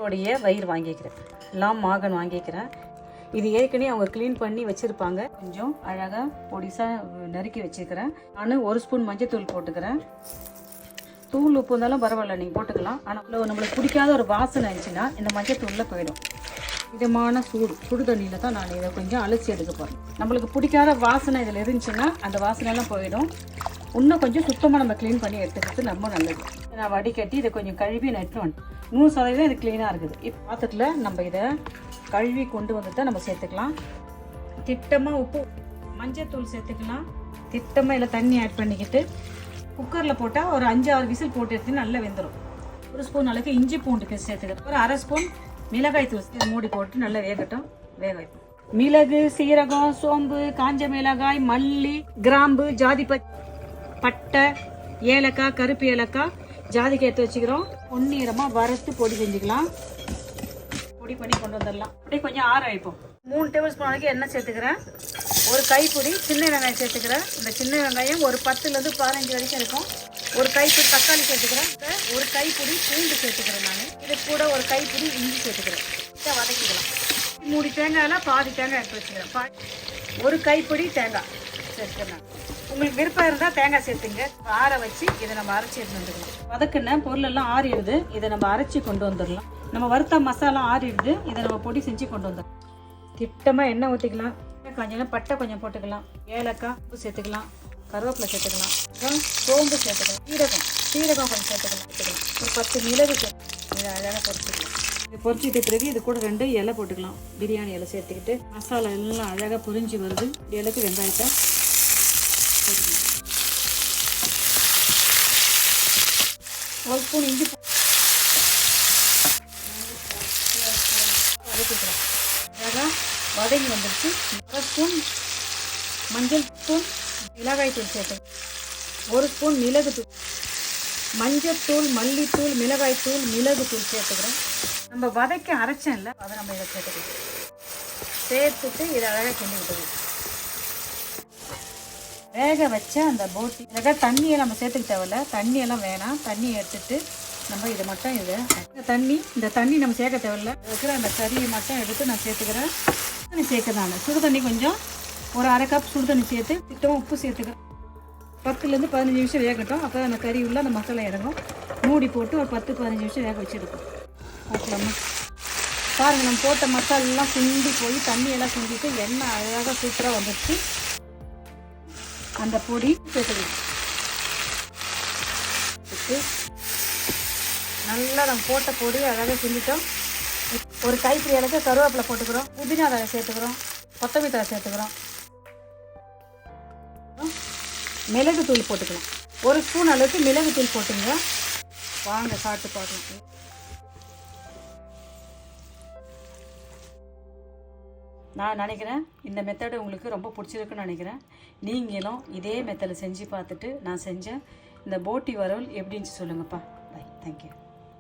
உடைய வயிறு வாங்கிக்கிறேன், லாம் மாகன் வாங்கிக்கிறேன். இது ஏற்கனவே அவங்க க்ளீன் பண்ணி வச்சுருப்பாங்க. கொஞ்சம் அழகாக பொடிசாக நறுக்கி வச்சுக்கிறேன். நான் 1 ஸ்பூன் மஞ்சத்தூள் போட்டுக்கிறேன். தூள் உப்பு இருந்தாலும் பரவாயில்ல, நீங்கள் போட்டுக்கலாம். ஆனால் நம்மளுக்கு பிடிக்காத ஒரு வாசனை இருந்துச்சுன்னா இந்த மஞ்சத்தூளில் போயிடும். இதமான சுடு தண்ணியில் தான் நான் இதை கொஞ்சம் அலசி எடுக்க போகிறேன். நம்மளுக்கு பிடிக்காத வாசனை இதில் இருந்துச்சுன்னா அந்த வாசனையெல்லாம் போயிடும். இன்னும் கொஞ்சம் சுத்தமாக நம்ம க்ளீன் பண்ணி எடுத்துக்கிறது ரொம்ப நல்லது. நான் வடிகட்டி இதை கொஞ்சம் கழுவி நான் எடுத்து வந்துட்டேன். 100% இது க்ளீனாக இருக்குது. இப்போ பாத்திரத்தில் நம்ம இதை கழுவி கொண்டு வந்து தான் நம்ம சேர்த்துக்கலாம். திட்டமாக உப்பு மஞ்சத்தூள் சேர்த்துக்கலாம். திட்டமாக இதில் தண்ணி ஆட் பண்ணிக்கிட்டு குக்கரில் போட்டால் ஒரு 5-6 விசில் போட்டு எடுத்து நல்லா வெந்துடும். 1 ஸ்பூன் அளவுக்கு இஞ்சி பூண்டு பேஸ்ட் சேர்த்துக்கிறேன். ஒரு 1/2 ஸ்பூன் மிளகாய் தூள் மூடி போட்டு நல்லா வேகட்டும். வேக வைப்போம். மிளகு, சீரகம், சோம்பு, காஞ்ச மிளகாய், மல்லி, கிராம்பு, பட்டை, ஏலக்காய், கருப்பு ஏலக்காய், ஜாதிக்காய் எடுத்து வச்சுக்கிறோம். பொன்னிறமாக வறுத்து பொடி செஞ்சுக்கலாம். பொடி பண்ணி கொண்டு வந்துடலாம். அப்படியே கொஞ்சம் ஆற வைப்போம். 3 டேபிள் ஸ்பூன் அளவுக்கு எண்ணெய் சேர்த்துக்கிறேன். ஒரு கைப்பிடி சின்ன வெங்காயம் சேர்த்துக்கிறேன். இந்த சின்ன வெங்காயம் ஒரு 10லேருந்து 15 வரைக்கும் இருக்கும். ஒரு கைப்பிடி தக்காளி சேர்த்துக்கிறேன். ஒரு கைப்பிடி பூண்டு சேர்த்துக்கிறேன். நான் இது கூட ஒரு கைப்பிடி இஞ்சி சேர்த்துக்கிறேன். வதக்கிக்கலாம். 3 தேங்காயில் பாதி தேங்காய் எடுத்து வச்சுக்கிறேன். ஒரு கைப்பிடி தேங்காய் சேர்த்துக்கிறேன். உங்களுக்கு விருப்பம் இருந்தால் தேங்காய் சேர்த்துங்க. ஆற வச்சு இதை நம்ம அரைச்சி எடுத்து வந்துடலாம். வதக்குன பொருளெல்லாம் ஆறிடுது. இதை நம்ம அரைச்சி கொண்டு வந்துடலாம். நம்ம வறுத்த மசாலா ஆறிடுது. இதை நம்ம பொடி செஞ்சு கொண்டு வந்துடலாம். திட்டமாக எண்ணெய் ஊற்றிக்கலாம். கொஞ்சம் பட்டை கொஞ்சம் போட்டுக்கலாம். ஏலக்காய் உப்பு சேர்த்துக்கலாம். கருவேப்பிலை சேர்த்துக்கலாம். அப்புறம் சோம்பு சேர்த்துக்கலாம். சீரகம் கொஞ்சம் சேர்த்துக்கலாம். ஒரு 10 மிளகு சேர்த்து இதை அழகாக பொரிச்சிக்கலாம். இது பொரிச்சிட்ட பிறகு இது கூட 2 இலை போட்டுக்கலாம். பிரியாணி இலை சேர்த்துக்கிட்டு மசாலா எல்லாம் அழகாக புரிஞ்சு வருது. இலைக்கு வெங்காயத்தை சேர்த்துக்கலாம். 1 ஸ்பூன் இஞ்சி வதக்கிக்கலாம். அழகாக வதங்கி வந்துடுச்சு. 1 ஸ்பூன் மஞ்சள் தூள், மிளகாய் தூள் சேர்த்து, 1 ஸ்பூன் மிளகு தூள், மஞ்சத்தூள், மல்லித்தூள், மிளகாய் தூள், மிளகு தூள் சேர்த்துக்கிறோம். நம்ம வதக்கி அரைச்சேன் இல்லை, அதை நம்ம இதை சேர்த்துக்கலாம். சேர்த்துட்டு இதை அழகாக கிண்டி விட்டுக்கலாம். வேக வச்ச அந்த போட்டி அழகாக தண்ணியை நம்ம சேர்த்துக்க தேவையில்ல. தண்ணியெல்லாம் வேணாம். தண்ணியை எடுத்துட்டு நம்ம இதை மட்டும் இந்த தண்ணி நம்ம சேர்க்க தேவையில்ல. இருக்கிற அந்த கறியை மட்டும் எடுத்து நான் சேர்த்துக்கிறேன். தண்ணி சேர்க்குறேன். நான் சுடு தண்ணி கொஞ்சம் ஒரு 1/2 கப் சுடு தண்ணி சேர்த்து திட்டமாக உப்பு சேர்த்துக்கிறேன். 10லேருந்து 15 நிமிஷம் வேகட்டும். அப்போ அந்த கறி உள்ள அந்த மசாலா இறங்கும். மூடி போட்டு ஒரு 10-15 நிமிஷம் வேக வச்சு எடுக்கும். பார்க்கலாமா? பாருங்கள், நம்ம போட்ட மசாலெல்லாம் சுண்டி போய் தண்ணியெல்லாம் சுண்டிட்டு எண்ணெய் அழகாக சூப்பராக வந்துடுச்சு. அந்த பொடி சேர்த்துக்கலாம். நல்லா நம்ம போட்ட பொடி அழகாக சுண்டிட்டோம். ஒரு கைப்பிடி அளவுக்கு கருவேப்பிலை போட்டுக்கிறோம். புதினா தழை சேர்த்துக்கிறோம். கொத்தமல்லி தழை சேர்த்துக்கிறோம். மிளகு தூள் போட்டுக்கலாம். 1 ஸ்பூன் அளவுக்கு மிளகு தூள் போட்டுங்க. வாங்க சாப்பிட்டு பார்க்கலாம். நான் நினைக்கிறேன் இந்த மெத்தடு உங்களுக்கு ரொம்ப பிடிச்சிருக்குன்னு நினைக்கிறேன். நீங்களும் இதே மெத்தடில் செஞ்சு பார்த்துட்டு நான் செஞ்ச இந்த போட்டி வறுவல் எப்படின்னு சொல்லுங்கப்பா. பை. தேங்க்யூ.